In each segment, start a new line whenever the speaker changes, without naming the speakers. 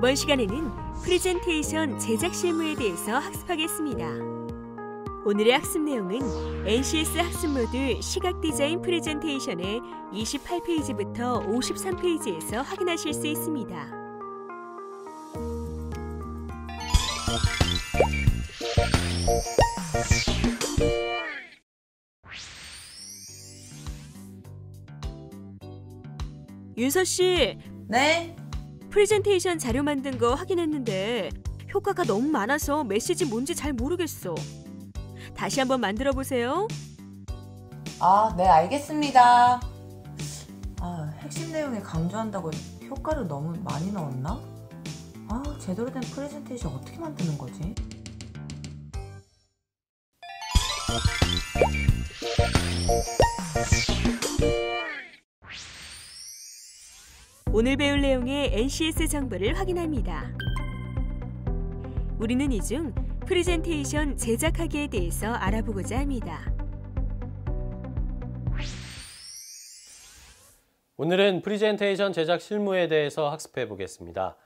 이번 시간에는 프레젠테이션 제작 실무에 대해서 학습하겠습니다. 오늘의 학습 내용은 NCS 학습 모듈 시각 디자인 프레젠테이션의 28페이지부터 53페이지에서 확인하실 수 있습니다. 윤서 씨.
네?
프레젠테이션 자료 만든 거 확인했는데 효과가 너무 많아서 메시지 뭔지 잘 모르겠어. 다시 한번 만들어 보세요.
네, 알겠습니다. 핵심 내용에 강조한다고 효과를 너무 많이 넣었나? 제대로 된 프레젠테이션 어떻게 만드는 거지?
오늘 배울 내용의 NCS 정보를 확인합니다. 우리는 이 중 프레젠테이션 제작하기에 대해서 알아보고자 합니다.
오늘은 프레젠테이션 제작 실무에 대해서 학습해 보겠습니다.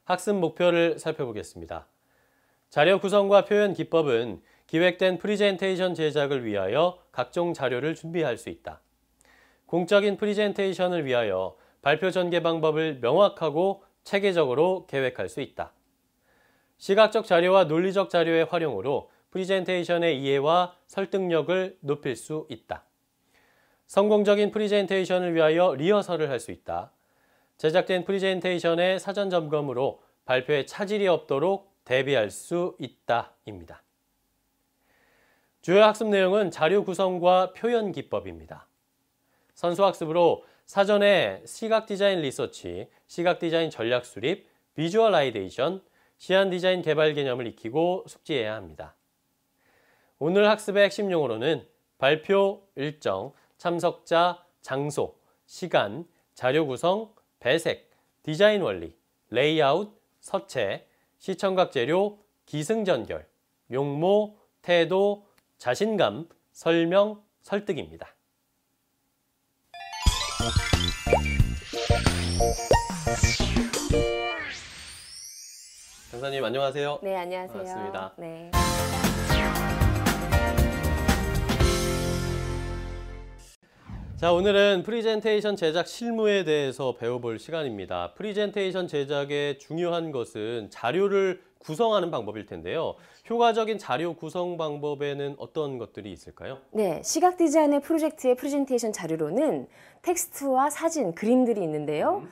학습 목표를 살펴보겠습니다. 자료 구성과 표현 기법은 기획된 프레젠테이션 제작을 위하여 각종 자료를 준비할 수 있다. 공적인 프레젠테이션을 위하여 발표 전개 방법을 명확하고 체계적으로 계획할 수 있다. 시각적 자료와 논리적 자료의 활용으로 프레젠테이션의 이해와 설득력을 높일 수 있다. 성공적인 프레젠테이션을 위하여 리허설을 할 수 있다. 제작된 프레젠테이션의 사전 점검으로 발표에 차질이 없도록 대비할 수 있다입니다. 주요 학습 내용은 자료 구성과 표현 기법입니다. 선수학습으로 사전에 시각 디자인 리서치, 시각 디자인 전략 수립, 비주얼라이제이션, 시안 디자인 개발 개념을 익히고 숙지해야 합니다. 오늘 학습의 핵심 용어로는 발표 일정, 참석자, 장소, 시간, 자료 구성, 배색, 디자인 원리, 레이아웃, 서체, 시청각 재료, 기승전결, 용모, 태도, 자신감, 설명, 설득입니다. 강사님 안녕하세요.
네, 안녕하세요.
반갑습니다.
네.
자, 오늘은 프레젠테이션 제작 실무에 대해서 배워볼 시간입니다. 프레젠테이션 제작의 중요한 것은 자료를 구성하는 방법일 텐데요. 효과적인 자료 구성 방법에는 어떤 것들이 있을까요?
네, 시각 디자인의 프로젝트의 프레젠테이션 자료로는 텍스트와 사진, 그림들이 있는데요.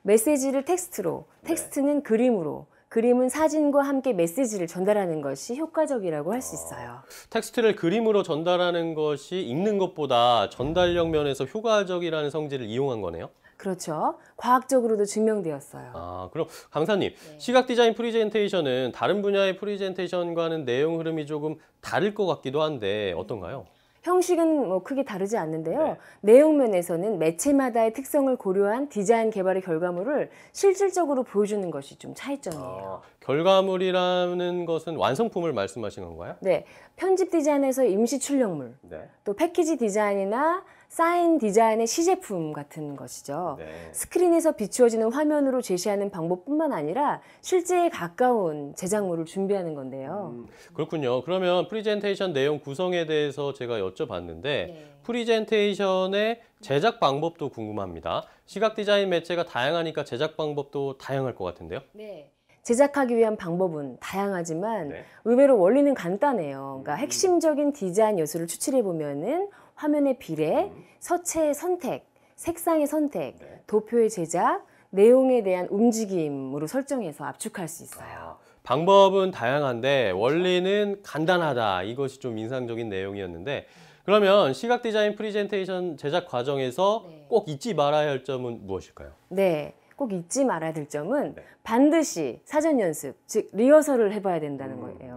메시지를 텍스트로, 텍스트는 그림으로, 그림은 사진과 함께 메시지를 전달하는 것이 효과적이라고 할 수 있어요.
텍스트를 그림으로 전달하는 것이 읽는 것보다 전달력 면에서 효과적이라는 성질을 이용한 거네요?
그렇죠. 과학적으로도 증명되었어요.
그럼 강사님, 시각 디자인 프레젠테이션은 다른 분야의 프레젠테이션과는 내용 흐름이 조금 다를 것 같기도 한데 어떤가요?
형식은 크게 다르지 않는데요. 내용 면에서는 매체마다의 특성을 고려한 디자인 개발의 결과물을 실질적으로 보여주는 것이 좀 차이점이에요.
결과물이라는 것은 완성품을 말씀하신 건가요?
네, 편집 디자인에서 임시 출력물, 또 패키지 디자인이나 사인 디자인의 시제품 같은 것이죠. 스크린에서 비추어지는 화면으로 제시하는 방법뿐만 아니라 실제에 가까운 제작물을 준비하는 건데요.
그렇군요. 그러면 프레젠테이션 내용 구성에 대해서 제가 여쭤봤는데 프레젠테이션의 제작 방법도 궁금합니다. 시각 디자인 매체가 다양하니까 제작 방법도 다양할 것 같은데요?
네. 제작하기 위한 방법은 다양하지만 의외로 원리는 간단해요. 그러니까 핵심적인 디자인 요소를 추출해 보면은 화면의 비례, 서체의 선택, 색상의 선택, 도표의 제작, 내용에 대한 움직임으로 설정해서 압축할 수 있어요.
방법은 다양한데 원리는 간단하다. 이것이 좀 인상적인 내용이었는데 그러면 시각 디자인 프레젠테이션 제작 과정에서 꼭 잊지 말아야 할 점은 무엇일까요?
네. 꼭 잊지 말아야 될 점은 반드시 사전 연습, 즉 리허설을 해봐야 된다는 거예요.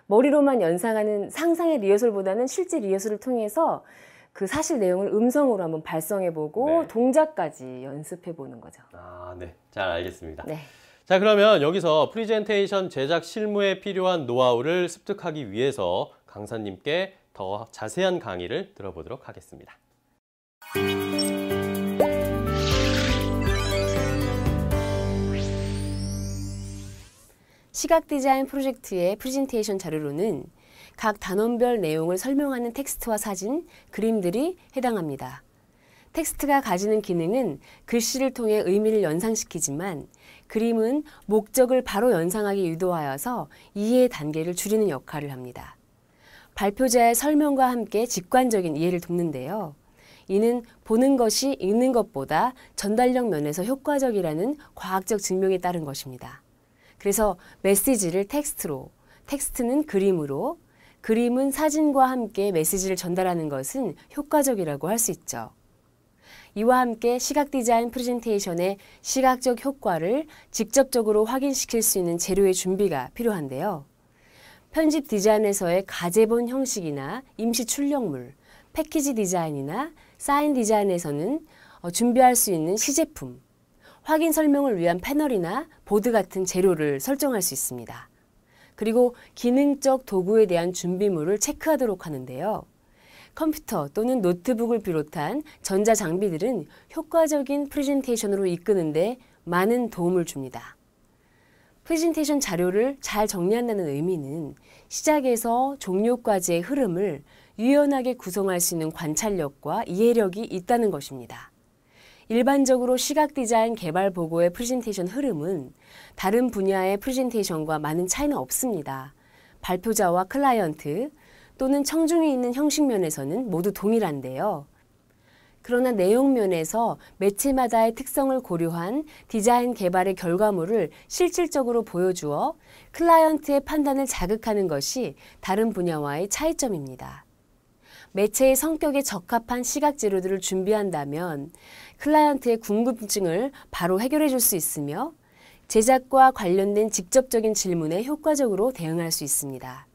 머리로만 연상하는 상상의 리허설보다는 실제 리허설을 통해서 그 사실 내용을 음성으로 한번 발성해보고 동작까지 연습해보는 거죠.
네. 잘 알겠습니다.
네.
자, 그러면 여기서 프레젠테이션 제작 실무에 필요한 노하우를 습득하기 위해서 강사님께 더 자세한 강의를 들어보도록 하겠습니다.
시각 디자인 프로젝트의 프레젠테이션 자료로는 각 단원별 내용을 설명하는 텍스트와 사진, 그림들이 해당합니다. 텍스트가 가지는 기능은 글씨를 통해 의미를 연상시키지만 그림은 목적을 바로 연상하게 유도하여서 이해의 단계를 줄이는 역할을 합니다. 발표자의 설명과 함께 직관적인 이해를 돕는데요. 이는 보는 것이 읽는 것보다 전달력 면에서 효과적이라는 과학적 증명에 따른 것입니다. 그래서 메시지를 텍스트로, 텍스트는 그림으로, 그림은 사진과 함께 메시지를 전달하는 것은 효과적이라고 할 수 있죠. 이와 함께 시각 디자인 프레젠테이션의 시각적 효과를 직접적으로 확인시킬 수 있는 재료의 준비가 필요한데요. 편집 디자인에서의 가제본 형식이나 임시 출력물, 패키지 디자인이나 사인 디자인에서는 준비할 수 있는 시제품, 확인 설명을 위한 패널이나 보드 같은 재료를 설정할 수 있습니다. 그리고 기능적 도구에 대한 준비물을 체크하도록 하는데요. 컴퓨터 또는 노트북을 비롯한 전자장비들은 효과적인 프레젠테이션으로 이끄는데 많은 도움을 줍니다. 프레젠테이션 자료를 잘 정리한다는 의미는 시작에서 종료까지의 흐름을 유연하게 구성할 수 있는 관찰력과 이해력이 있다는 것입니다. 일반적으로 시각 디자인 개발 보고의 프레젠테이션 흐름은 다른 분야의 프레젠테이션과 많은 차이는 없습니다. 발표자와 클라이언트 또는 청중이 있는 형식 면에서는 모두 동일한데요. 그러나 내용 면에서 매체마다의 특성을 고려한 디자인 개발의 결과물을 실질적으로 보여주어 클라이언트의 판단을 자극하는 것이 다른 분야와의 차이점입니다. 매체의 성격에 적합한 시각 재료들을 준비한다면 클라이언트의 궁금증을 바로 해결해 줄 수 있으며 제작과 관련된 직접적인 질문에 효과적으로 대응할 수 있습니다.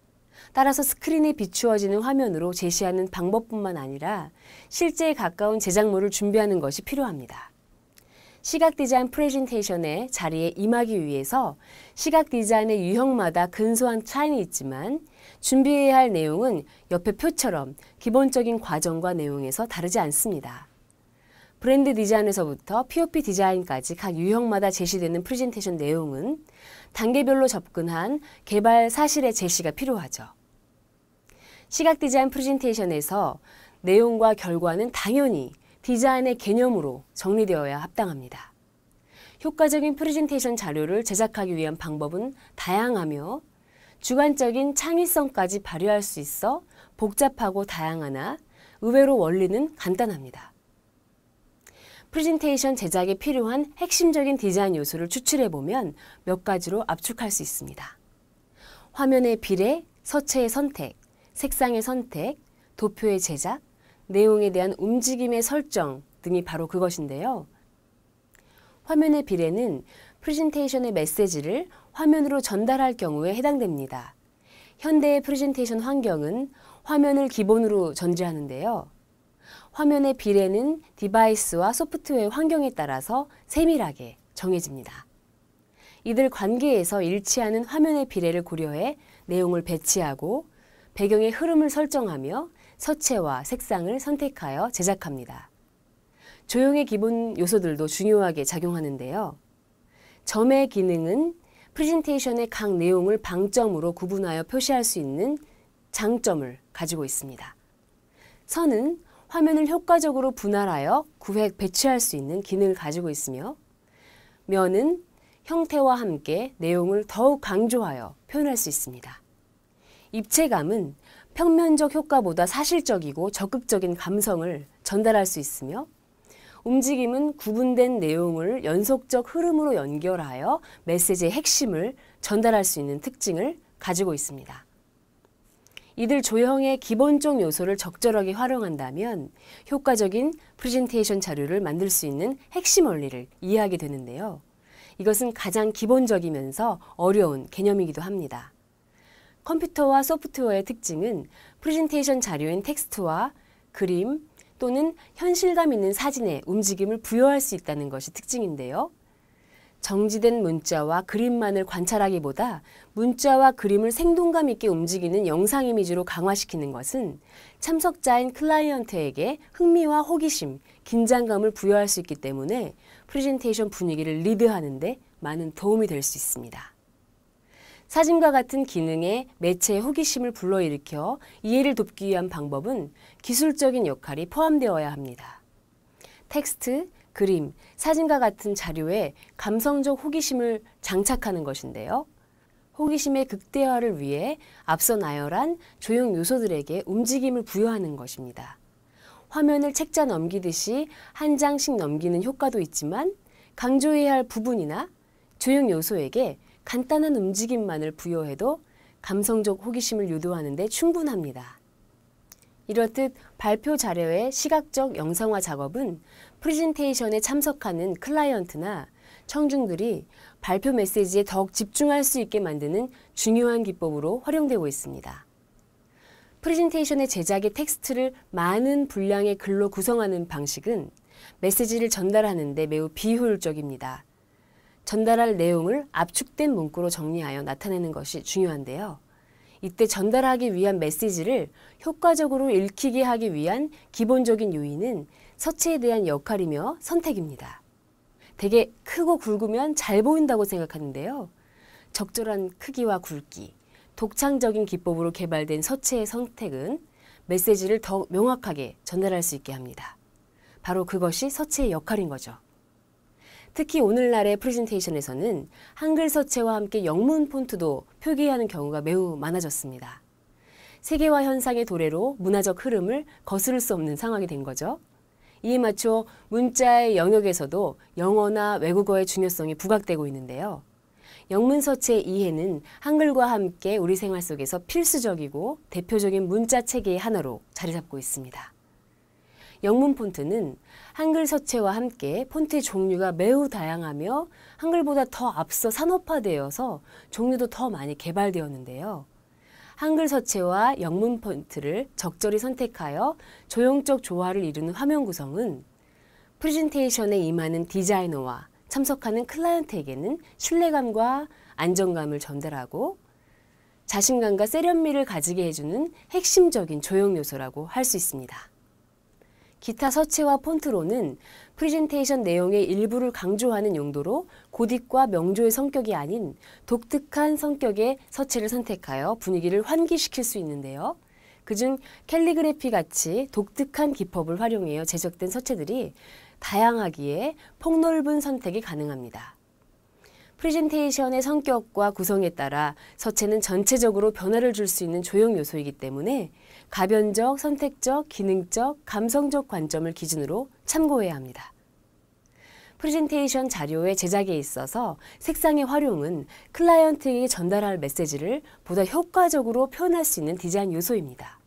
따라서 스크린에 비추어지는 화면으로 제시하는 방법뿐만 아니라 실제에 가까운 제작물을 준비하는 것이 필요합니다. 시각 디자인 프레젠테이션의 자리에 임하기 위해서 시각 디자인의 유형마다 근소한 차이는 있지만 준비해야 할 내용은 옆의 표처럼 기본적인 과정과 내용에서 다르지 않습니다. 브랜드 디자인에서부터 POP 디자인까지 각 유형마다 제시되는 프레젠테이션 내용은 단계별로 접근한 개발 사실의 제시가 필요하죠. 시각 디자인 프레젠테이션에서 내용과 결과는 당연히 디자인의 개념으로 정리되어야 합당합니다. 효과적인 프레젠테이션 자료를 제작하기 위한 방법은 다양하며 주관적인 창의성까지 발휘할 수 있어 복잡하고 다양하나 의외로 원리는 간단합니다. 프레젠테이션 제작에 필요한 핵심적인 디자인 요소를 추출해보면 몇 가지로 압축할 수 있습니다. 화면의 비례, 서체의 선택, 색상의 선택, 도표의 제작, 내용에 대한 움직임의 설정 등이 바로 그것인데요. 화면의 비례는 프레젠테이션의 메시지를 화면으로 전달할 경우에 해당됩니다. 현대의 프레젠테이션 환경은 화면을 기본으로 전제하는데요. 화면의 비례는 디바이스와 소프트웨어 환경에 따라서 세밀하게 정해집니다. 이들 관계에서 일치하는 화면의 비례를 고려해 내용을 배치하고 배경의 흐름을 설정하며 서체와 색상을 선택하여 제작합니다. 조형의 기본 요소들도 중요하게 작용하는데요. 점의 기능은 프레젠테이션의 각 내용을 방점으로 구분하여 표시할 수 있는 장점을 가지고 있습니다. 선은 화면을 효과적으로 분할하여 구획 배치할 수 있는 기능을 가지고 있으며 면은 형태와 함께 내용을 더욱 강조하여 표현할 수 있습니다. 입체감은 평면적 효과보다 사실적이고 적극적인 감성을 전달할 수 있으며 움직임은 구분된 내용을 연속적 흐름으로 연결하여 메시지의 핵심을 전달할 수 있는 특징을 가지고 있습니다. 이들 조형의 기본적 요소를 적절하게 활용한다면 효과적인 프레젠테이션 자료를 만들 수 있는 핵심 원리를 이해하게 되는데요. 이것은 가장 기본적이면서 어려운 개념이기도 합니다. 컴퓨터와 소프트웨어의 특징은 프레젠테이션 자료인 텍스트와 그림 또는 현실감 있는 사진에 움직임을 부여할 수 있다는 것이 특징인데요. 정지된 문자와 그림만을 관찰하기보다 문자와 그림을 생동감 있게 움직이는 영상 이미지로 강화시키는 것은 참석자인 클라이언트에게 흥미와 호기심, 긴장감을 부여할 수 있기 때문에 프레젠테이션 분위기를 리드하는 데 많은 도움이 될 수 있습니다. 사진과 같은 기능의 매체의 호기심을 불러일으켜 이해를 돕기 위한 방법은 기술적인 역할이 포함되어야 합니다. 텍스트, 그림, 사진과 같은 자료에 감성적 호기심을 장착하는 것인데요. 호기심의 극대화를 위해 앞서 나열한 조형 요소들에게 움직임을 부여하는 것입니다. 화면을 책자 넘기듯이 한 장씩 넘기는 효과도 있지만 강조해야 할 부분이나 조형 요소에게 간단한 움직임만을 부여해도 감성적 호기심을 유도하는 데 충분합니다. 이렇듯 발표 자료의 시각적 영상화 작업은 프레젠테이션에 참석하는 클라이언트나 청중들이 발표 메시지에 더욱 집중할 수 있게 만드는 중요한 기법으로 활용되고 있습니다. 프레젠테이션의 제작의 텍스트를 많은 분량의 글로 구성하는 방식은 메시지를 전달하는 데 매우 비효율적입니다. 전달할 내용을 압축된 문구로 정리하여 나타내는 것이 중요한데요. 이때 전달하기 위한 메시지를 효과적으로 읽히게 하기 위한 기본적인 요인은 서체에 대한 역할이며 선택입니다. 되게 크고 굵으면 잘 보인다고 생각하는데요. 적절한 크기와 굵기, 독창적인 기법으로 개발된 서체의 선택은 메시지를 더 명확하게 전달할 수 있게 합니다. 바로 그것이 서체의 역할인 거죠. 특히 오늘날의 프레젠테이션에서는 한글 서체와 함께 영문 폰트도 표기하는 경우가 매우 많아졌습니다. 세계화 현상의 도래로 문화적 흐름을 거스를 수 없는 상황이 된 거죠. 이에 맞춰 문자의 영역에서도 영어나 외국어의 중요성이 부각되고 있는데요. 영문 서체의 이해는 한글과 함께 우리 생활 속에서 필수적이고 대표적인 문자 체계의 하나로 자리 잡고 있습니다. 영문 폰트는 한글 서체와 함께 폰트의 종류가 매우 다양하며 한글보다 더 앞서 산업화되어서 종류도 더 많이 개발되었는데요. 한글 서체와 영문 폰트를 적절히 선택하여 조형적 조화를 이루는 화면 구성은 프레젠테이션에 임하는 디자이너와 참석하는 클라이언트에게는 신뢰감과 안정감을 전달하고 자신감과 세련미를 가지게 해주는 핵심적인 조형 요소라고 할 수 있습니다. 기타 서체와 폰트로는 프레젠테이션 내용의 일부를 강조하는 용도로 고딕과 명조의 성격이 아닌 독특한 성격의 서체를 선택하여 분위기를 환기시킬 수 있는데요. 그중 캘리그래피 같이 독특한 기법을 활용하여 제작된 서체들이 다양하기에 폭넓은 선택이 가능합니다. 프레젠테이션의 성격과 구성에 따라 서체는 전체적으로 변화를 줄 수 있는 조형 요소이기 때문에 가변적, 선택적, 기능적, 감성적 관점을 기준으로 참고해야 합니다. 프레젠테이션 자료의 제작에 있어서 색상의 활용은 클라이언트에게 전달할 메시지를 보다 효과적으로 표현할 수 있는 디자인 요소입니다.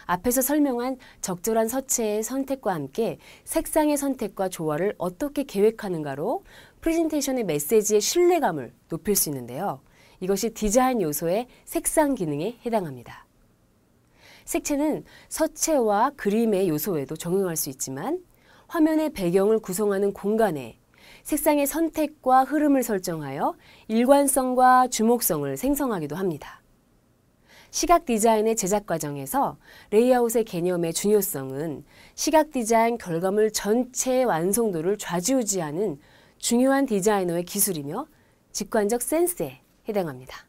앞에서 설명한 적절한 서체의 선택과 함께 색상의 선택과 조화를 어떻게 계획하는가로 프레젠테이션의 메시지의 신뢰감을 높일 수 있는데요. 이것이 디자인 요소의 색상 기능에 해당합니다. 색채는 서체와 그림의 요소에도 적용할 수 있지만 화면의 배경을 구성하는 공간에 색상의 선택과 흐름을 설정하여 일관성과 주목성을 생성하기도 합니다. 시각 디자인의 제작 과정에서 레이아웃의 개념의 중요성은 시각 디자인 결과물 전체의 완성도를 좌지우지하는 중요한 디자이너의 기술이며 직관적 센스에 해당합니다.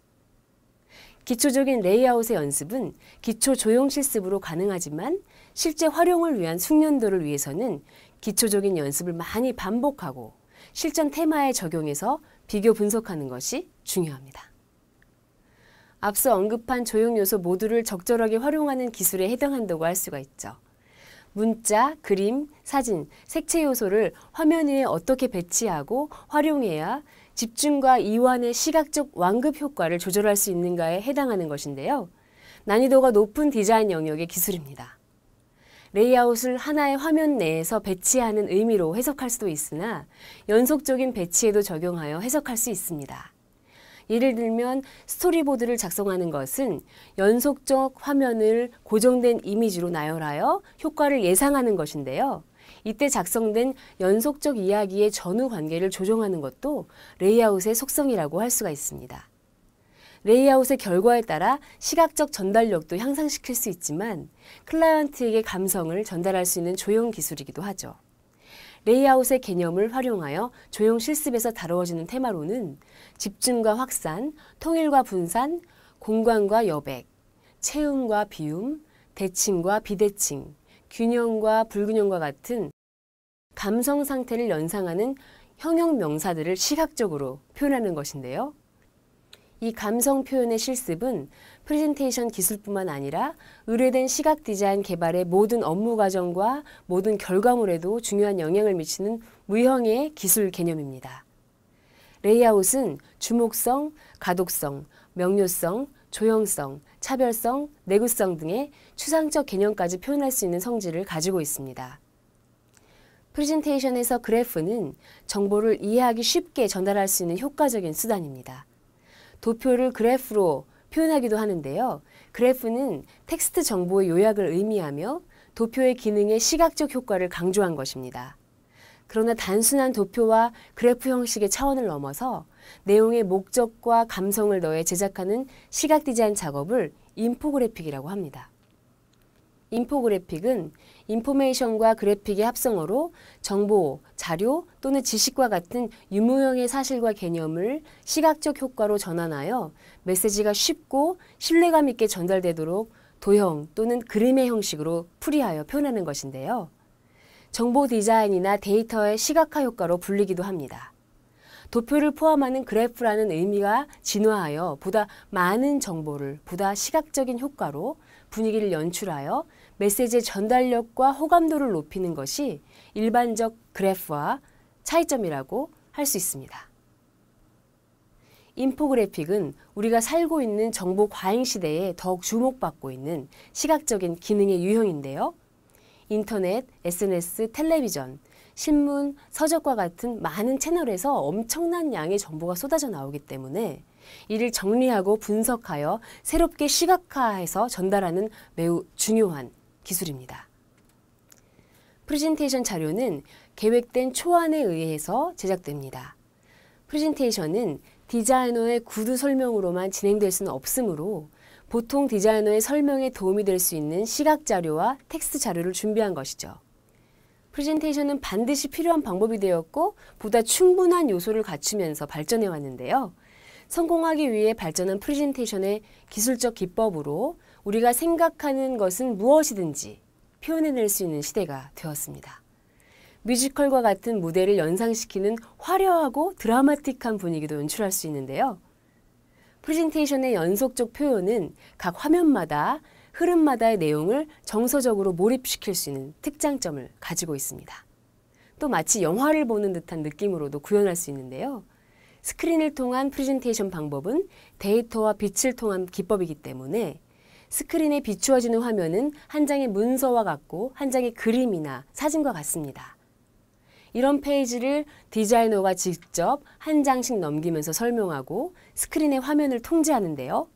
기초적인 레이아웃의 연습은 기초 조형 실습으로 가능하지만 실제 활용을 위한 숙련도를 위해서는 기초적인 연습을 많이 반복하고 실전 테마에 적용해서 비교 분석하는 것이 중요합니다. 앞서 언급한 조형 요소 모두를 적절하게 활용하는 기술에 해당한다고 할 수가 있죠. 문자, 그림, 사진, 색채 요소를 화면 위에 어떻게 배치하고 활용해야 집중과 이완의 시각적 완급 효과를 조절할 수 있는가에 해당하는 것인데요. 난이도가 높은 디자인 영역의 기술입니다. 레이아웃을 하나의 화면 내에서 배치하는 의미로 해석할 수도 있으나 연속적인 배치에도 적용하여 해석할 수 있습니다. 예를 들면 스토리보드를 작성하는 것은 연속적 화면을 고정된 이미지로 나열하여 효과를 예상하는 것인데요. 이때 작성된 연속적 이야기의 전후 관계를 조정하는 것도 레이아웃의 속성이라고 할 수가 있습니다. 레이아웃의 결과에 따라 시각적 전달력도 향상시킬 수 있지만 클라이언트에게 감성을 전달할 수 있는 조형 기술이기도 하죠. 레이아웃의 개념을 활용하여 조형 실습에서 다루어지는 테마로는 집중과 확산, 통일과 분산, 공간과 여백, 채움과 비움, 대칭과 비대칭, 균형과 불균형과 같은 감성 상태를 연상하는 형용 명사들을 시각적으로 표현하는 것인데요. 이 감성 표현의 실습은 프레젠테이션 기술뿐만 아니라 의뢰된 시각 디자인 개발의 모든 업무 과정과 모든 결과물에도 중요한 영향을 미치는 무형의 기술 개념입니다. 레이아웃은 주목성, 가독성, 명료성, 조형성, 차별성, 내구성 등의 추상적 개념까지 표현할 수 있는 성질을 가지고 있습니다. 프레젠테이션에서 그래프는 정보를 이해하기 쉽게 전달할 수 있는 효과적인 수단입니다. 도표를 그래프로 표현하기도 하는데요. 그래프는 텍스트 정보의 요약을 의미하며 도표의 기능의 시각적 효과를 강조한 것입니다. 그러나 단순한 도표와 그래프 형식의 차원을 넘어서 내용의 목적과 감성을 더해 제작하는 시각 디자인 작업을 인포그래픽이라고 합니다. 인포그래픽은 인포메이션과 그래픽의 합성어로 정보, 자료 또는 지식과 같은 유무형의 사실과 개념을 시각적 효과로 전환하여 메시지가 쉽고 신뢰감 있게 전달되도록 도형 또는 그림의 형식으로 풀이하여 표현하는 것인데요. 정보 디자인이나 데이터의 시각화 효과로 불리기도 합니다. 도표를 포함하는 그래프라는 의미가 진화하여 보다 많은 정보를 보다 시각적인 효과로 분위기를 연출하여 메시지의 전달력과 호감도를 높이는 것이 일반적 그래프와 차이점이라고 할 수 있습니다. 인포그래픽은 우리가 살고 있는 정보 과잉 시대에 더욱 주목받고 있는 시각적인 기능의 유형인데요. 인터넷, SNS, 텔레비전, 신문, 서적과 같은 많은 채널에서 엄청난 양의 정보가 쏟아져 나오기 때문에 이를 정리하고 분석하여 새롭게 시각화해서 전달하는 매우 중요한 기술입니다. 프레젠테이션 자료는 계획된 초안에 의해서 제작됩니다. 프레젠테이션은 디자이너의 구두 설명으로만 진행될 수는 없으므로 보통 디자이너의 설명에 도움이 될 수 있는 시각 자료와 텍스트 자료를 준비한 것이죠. 프레젠테이션은 반드시 필요한 방법이 되었고 보다 충분한 요소를 갖추면서 발전해 왔는데요. 성공하기 위해 발전한 프레젠테이션의 기술적 기법으로 우리가 생각하는 것은 무엇이든지 표현해낼 수 있는 시대가 되었습니다. 뮤지컬과 같은 무대를 연상시키는 화려하고 드라마틱한 분위기도 연출할 수 있는데요. 프레젠테이션의 연속적 표현은 각 화면마다 흐름마다의 내용을 정서적으로 몰입시킬 수 있는 특장점을 가지고 있습니다. 또 마치 영화를 보는 듯한 느낌으로도 구현할 수 있는데요. 스크린을 통한 프레젠테이션 방법은 데이터와 빛을 통한 기법이기 때문에 스크린에 비추어지는 화면은 한 장의 문서와 같고 한 장의 그림이나 사진과 같습니다. 이런 페이지를 디자이너가 직접 한 장씩 넘기면서 설명하고 스크린의 화면을 통제하는데요.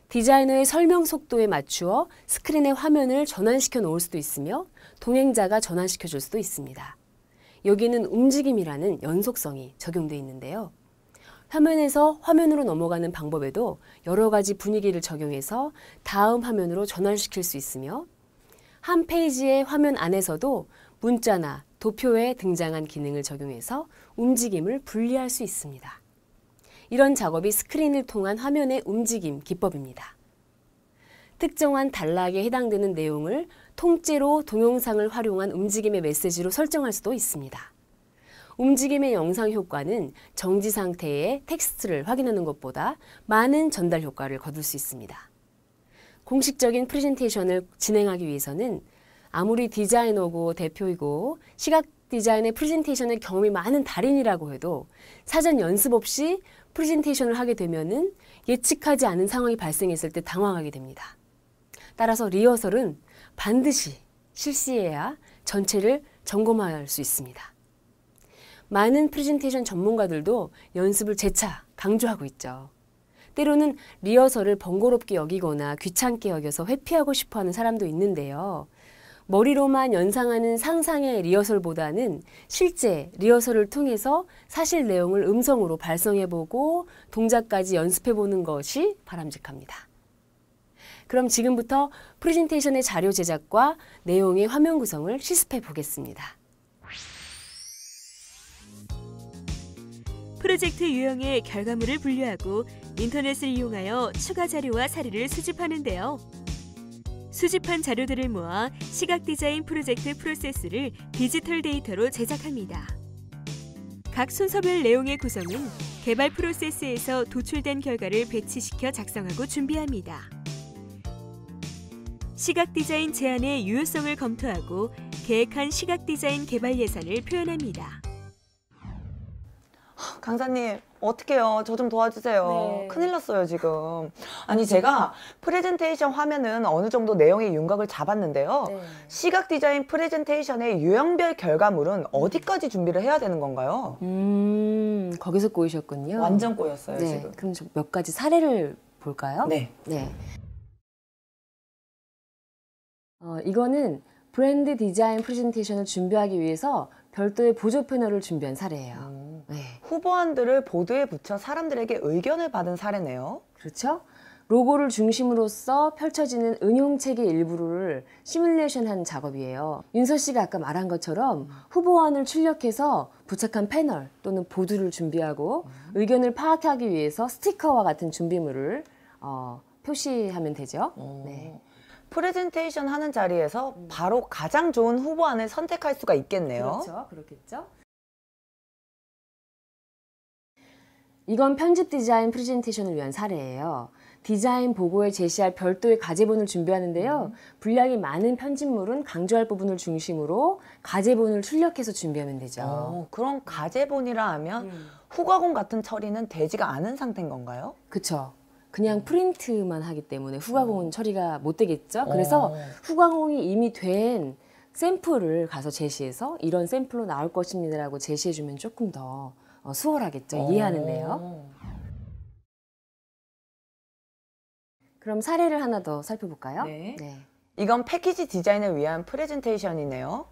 디자이너의 설명 속도에 맞추어 스크린의 화면을 전환시켜 놓을 수도 있으며 동행자가 전환시켜 줄 수도 있습니다. 여기는 움직임이라는 연속성이 적용되어 있는데요. 화면에서 화면으로 넘어가는 방법에도 여러 가지 분위기를 적용해서 다음 화면으로 전환시킬 수 있으며 한 페이지의 화면 안에서도 문자나 도표에 등장한 기능을 적용해서 움직임을 분리할 수 있습니다. 이런 작업이 스크린을 통한 화면의 움직임 기법입니다. 특정한 단락에 해당되는 내용을 통째로 동영상을 활용한 움직임의 메시지로 설정할 수도 있습니다. 움직임의 영상 효과는 정지 상태의 텍스트를 확인하는 것보다 많은 전달 효과를 거둘 수 있습니다. 공식적인 프레젠테이션을 진행하기 위해서는 아무리 디자이너고 대표이고 시각 디자인의 프레젠테이션의 경험이 많은 달인이라고 해도 사전 연습 없이 프레젠테이션을 하게 되면은 예측하지 않은 상황이 발생했을 때 당황하게 됩니다. 따라서 리허설은 반드시 실시해야 전체를 점검할 수 있습니다. 많은 프레젠테이션 전문가들도 연습을 재차 강조하고 있죠. 때로는 리허설을 번거롭게 여기거나 귀찮게 여겨서 회피하고 싶어하는 사람도 있는데요. 머리로만 연상하는 상상의 리허설보다는 실제 리허설을 통해서 사실 내용을 음성으로 발성해보고 동작까지 연습해보는 것이 바람직합니다. 그럼 지금부터 프레젠테이션의 자료 제작과 내용의 화면 구성을 실습해 보겠습니다.
프로젝트 유형의 결과물을 분류하고 인터넷을 이용하여 추가 자료와 사례를 수집하는데요. 수집한 자료들을 모아 시각 디자인 프로젝트 프로세스를 디지털 데이터로 제작합니다. 각 순서별 내용의 구성은 개발 프로세스에서 도출된 결과를 배치시켜 작성하고 준비합니다. 시각 디자인 제안의 유효성을 검토하고 계획한 시각 디자인 개발 예산을 표현합니다.
강사님, 어떡해요. 저 좀 도와주세요.
네.
큰일 났어요, 지금. 아니, 제가 프레젠테이션 화면은 어느 정도 내용의 윤곽을 잡았는데요.
네.
시각 디자인 프레젠테이션의 유형별 결과물은 어디까지 준비를 해야 되는 건가요?
거기서 꼬이셨군요.
완전 꼬였어요,
네.
지금.
그럼 좀 몇 가지 사례를 볼까요?
네.
네. 이거는 브랜드 디자인 프레젠테이션을 준비하기 위해서 별도의 보조 패널을 준비한 사례예요. 네.
후보안들을 보드에 붙여 사람들에게 의견을 받은 사례네요.
그렇죠? 로고를 중심으로써 펼쳐지는 응용체계 일부를 시뮬레이션한 작업이에요. 윤서 씨가 아까 말한 것처럼 후보안을 출력해서 부착한 패널 또는 보드를 준비하고 의견을 파악하기 위해서 스티커와 같은 준비물을 표시하면 되죠. 네.
프레젠테이션 하는 자리에서 바로 가장 좋은 후보안을 선택할 수가 있겠네요.
그렇죠. 그렇겠죠. 이건 편집 디자인 프레젠테이션을 위한 사례예요. 디자인 보고에 제시할 별도의 가제본을 준비하는데요. 분량이 많은 편집물은 강조할 부분을 중심으로 가제본을 출력해서 준비하면 되죠.
그럼 가제본이라 하면 후가공 같은 처리는 되지가 않은 상태인 건가요?
그렇죠. 그냥 프린트만 하기 때문에 후가공은 처리가 못 되겠죠. 그래서 후가공이 이미 된 샘플을 가서 제시해서 이런 샘플로 나올 것입니다라고 제시해주면 조금 더 수월하겠죠. 이해하는데요. 그럼 사례를 하나 더 살펴볼까요?
네.
네.
이건 패키지 디자인을 위한 프레젠테이션이네요.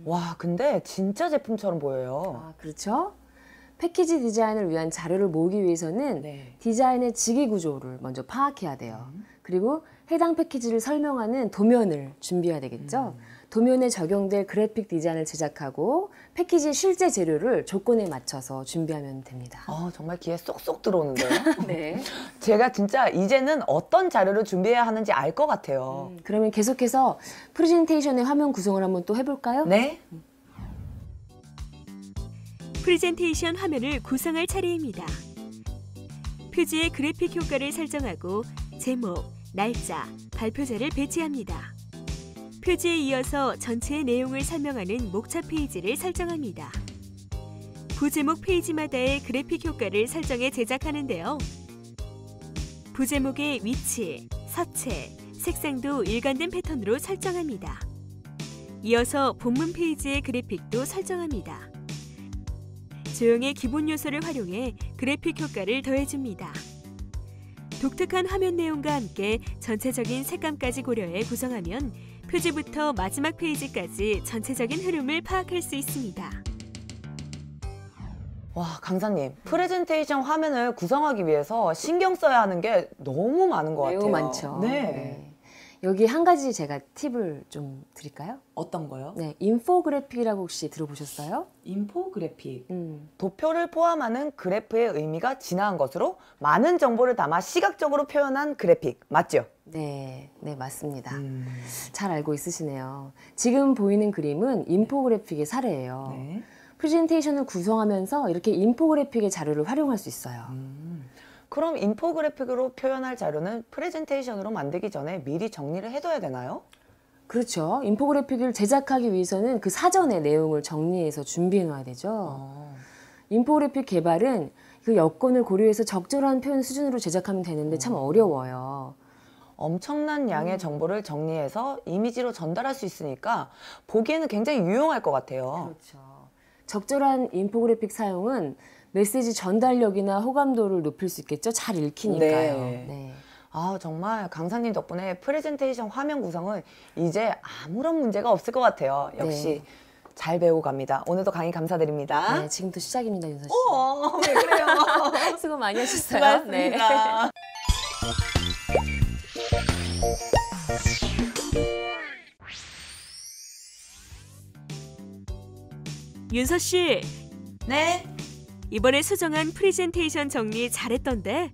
와, 근데 진짜 제품처럼 보여요.
아, 그렇죠. 패키지 디자인을 위한 자료를 모으기 위해서는
네.
디자인의 직위 구조를 먼저 파악해야 돼요. 그리고 해당 패키지를 설명하는 도면을 준비해야 되겠죠. 도면에 적용될 그래픽 디자인을 제작하고 패키지 실제 재료를 조건에 맞춰서 준비하면 됩니다.
정말 귀에 쏙쏙 들어오는데요.
네.
제가 진짜 이제는 어떤 자료를 준비해야 하는지 알 것 같아요.
그러면 계속해서 프레젠테이션의 화면 구성을 한번 또 해볼까요?
네?
프레젠테이션 화면을 구성할 차례입니다. 표지의 그래픽 효과를 설정하고 제목, 날짜, 발표자를 배치합니다. 표지에 이어서 전체의 내용을 설명하는 목차 페이지를 설정합니다. 부제목 페이지마다의 그래픽 효과를 설정해 제작하는데요. 부제목의 위치, 서체, 색상도 일관된 패턴으로 설정합니다. 이어서 본문 페이지의 그래픽도 설정합니다. 조형의 기본 요소를 활용해 그래픽 효과를 더해줍니다. 독특한 화면 내용과 함께 전체적인 색감까지 고려해 구성하면 표지부터 마지막 페이지까지 전체적인 흐름을 파악할 수 있습니다.
와, 강사님, 프레젠테이션 화면을 구성하기 위해서 신경 써야 하는 게 너무 많은 것 같아요.
매우 많죠.
네.
여기 한 가지 제가 팁을 좀 드릴까요?
어떤 거요?
네, 인포그래픽이라고 혹시 들어보셨어요?
인포그래픽. 도표를 포함하는 그래프의 의미가 진화한 것으로 많은 정보를 담아 시각적으로 표현한 그래픽. 맞죠?
네, 네, 맞습니다. 잘 알고 있으시네요. 지금 보이는 그림은 인포그래픽의 사례예요.
네.
프레젠테이션을 구성하면서 이렇게 인포그래픽의 자료를 활용할 수 있어요.
그럼 인포그래픽으로 표현할 자료는 프레젠테이션으로 만들기 전에 미리 정리를 해둬야 되나요?
그렇죠. 인포그래픽을 제작하기 위해서는 그 사전에 내용을 정리해서 준비해 놔야 되죠. 인포그래픽 개발은 그 여건을 고려해서 적절한 표현 수준으로 제작하면 되는데 참 어려워요.
엄청난 양의 정보를 정리해서 이미지로 전달할 수 있으니까 보기에는 굉장히 유용할 것 같아요.
그렇죠. 적절한 인포그래픽 사용은 메시지 전달력이나 호감도를 높일 수 있겠죠. 잘 읽히니까요. 네.
정말 강사님 덕분에 프레젠테이션 화면 구성은 이제 아무런 문제가 없을 것 같아요. 역시 잘 배우고 갑니다. 오늘도 강의 감사드립니다.
네, 지금부터 시작입니다, 윤서 씨.
왜 그래요?
수고 많이 하셨어요.
고맙습니다.
윤서 씨,
네?
이번에 수정한 프레젠테이션 정리 잘했던데?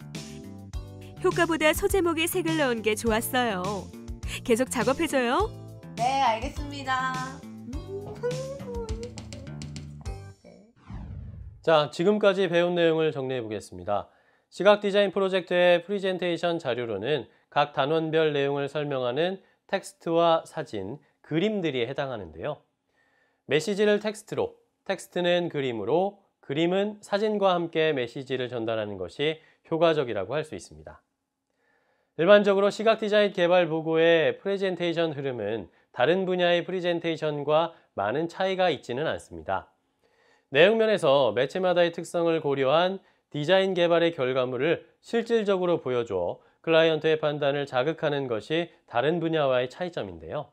효과보다 소제목에 색을 넣은 게 좋았어요. 계속 작업해줘요.
네, 알겠습니다.
자, 지금까지 배운 내용을 정리해 보겠습니다. 시각 디자인 프로젝트의 프레젠테이션 자료로는 각 단원별 내용을 설명하는 텍스트와 사진, 그림들이 해당하는데요. 메시지를 텍스트로, 텍스트는 그림으로, 그림은 사진과 함께 메시지를 전달하는 것이 효과적이라고 할 수 있습니다. 일반적으로 시각 디자인 개발 보고의 프레젠테이션 흐름은 다른 분야의 프레젠테이션과 많은 차이가 있지는 않습니다. 내용면에서 매체마다의 특성을 고려한 디자인 개발의 결과물을 실질적으로 보여줘 클라이언트의 판단을 자극하는 것이 다른 분야와의 차이점인데요.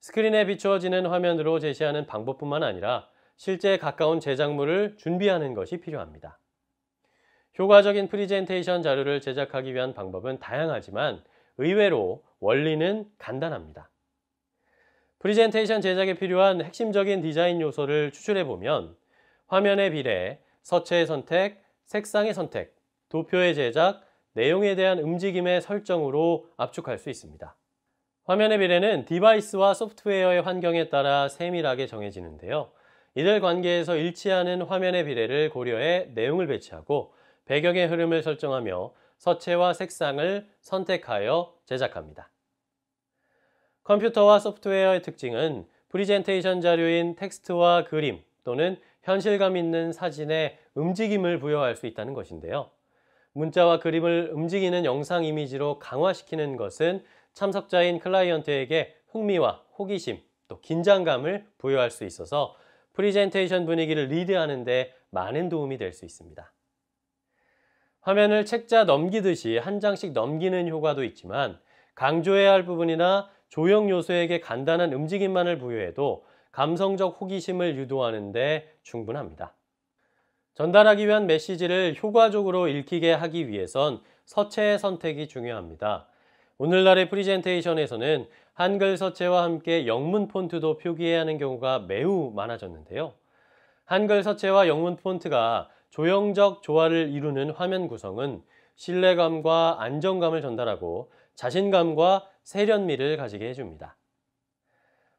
스크린에 비추어지는 화면으로 제시하는 방법뿐만 아니라 실제 가까운 제작물을 준비하는 것이 필요합니다. 효과적인 프레젠테이션 자료를 제작하기 위한 방법은 다양하지만 의외로 원리는 간단합니다. 프레젠테이션 제작에 필요한 핵심적인 디자인 요소를 추출해보면 화면의 비례, 서체의 선택, 색상의 선택, 도표의 제작, 내용에 대한 움직임의 설정으로 압축할 수 있습니다. 화면의 비례는 디바이스와 소프트웨어의 환경에 따라 세밀하게 정해지는데요. 이들 관계에서 일치하는 화면의 비례를 고려해 내용을 배치하고 배경의 흐름을 설정하며 서체와 색상을 선택하여 제작합니다. 컴퓨터와 소프트웨어의 특징은 프레젠테이션 자료인 텍스트와 그림 또는 현실감 있는 사진에 움직임을 부여할 수 있다는 것인데요. 문자와 그림을 움직이는 영상 이미지로 강화시키는 것은 참석자인 클라이언트에게 흥미와 호기심, 또 긴장감을 부여할 수 있어서 프레젠테이션 분위기를 리드하는 데 많은 도움이 될 수 있습니다. 화면을 책자 넘기듯이 한 장씩 넘기는 효과도 있지만 강조해야 할 부분이나 조형 요소에게 간단한 움직임만을 부여해도 감성적 호기심을 유도하는 데 충분합니다. 전달하기 위한 메시지를 효과적으로 읽히게 하기 위해선 서체의 선택이 중요합니다. 오늘날의 프레젠테이션에서는 한글 서체와 함께 영문 폰트도 표기해야 하는 경우가 매우 많아졌는데요. 한글 서체와 영문 폰트가 조형적 조화를 이루는 화면 구성은 신뢰감과 안정감을 전달하고 자신감과 세련미를 가지게 해줍니다.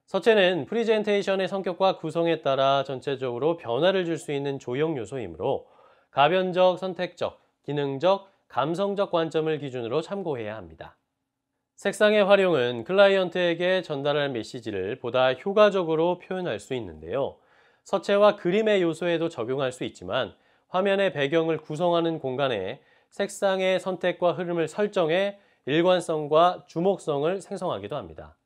서체는 프레젠테이션의 성격과 구성에 따라 전체적으로 변화를 줄 수 있는 조형 요소이므로 가변적, 선택적, 기능적, 감성적 관점을 기준으로 참고해야 합니다. 색상의 활용은 클라이언트에게 전달할 메시지를 보다 효과적으로 표현할 수 있는데요. 서체와 그림의 요소에도 적용할 수 있지만 화면의 배경을 구성하는 공간에 색상의 선택과 흐름을 설정해 일관성과 주목성을 생성하기도 합니다.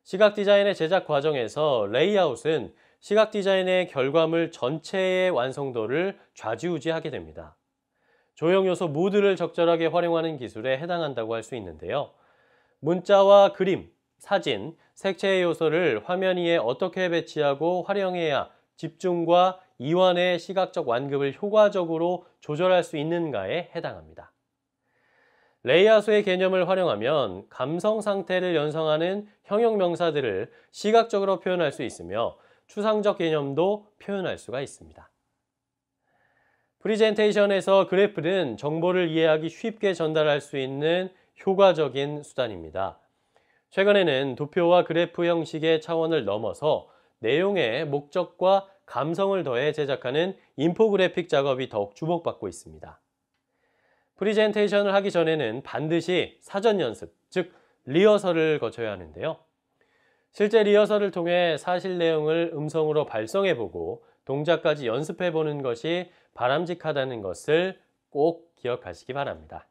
시각 디자인의 제작 과정에서 레이아웃은 시각 디자인의 결과물 전체의 완성도를 좌지우지하게 됩니다. 조형 요소 모두를 적절하게 활용하는 기술에 해당한다고 할 수 있는데요. 문자와 그림, 사진, 색채의 요소를 화면 위에 어떻게 배치하고 활용해야 집중과 이완의 시각적 완급을 효과적으로 조절할 수 있는가에 해당합니다. 레이아웃의 개념을 활용하면 감성 상태를 연상하는 형용 명사들을 시각적으로 표현할 수 있으며 추상적 개념도 표현할 수가 있습니다. 프레젠테이션에서 그래프는 정보를 이해하기 쉽게 전달할 수 있는 효과적인 수단입니다. 최근에는 도표와 그래프 형식의 차원을 넘어서 내용의 목적과 감성을 더해 제작하는 인포그래픽 작업이 더욱 주목받고 있습니다. 프레젠테이션을 하기 전에는 반드시 사전 연습, 즉 리허설을 거쳐야 하는데요. 실제 리허설을 통해 사실 내용을 음성으로 발성해보고 동작까지 연습해보는 것이 바람직하다는 것을 꼭 기억하시기 바랍니다.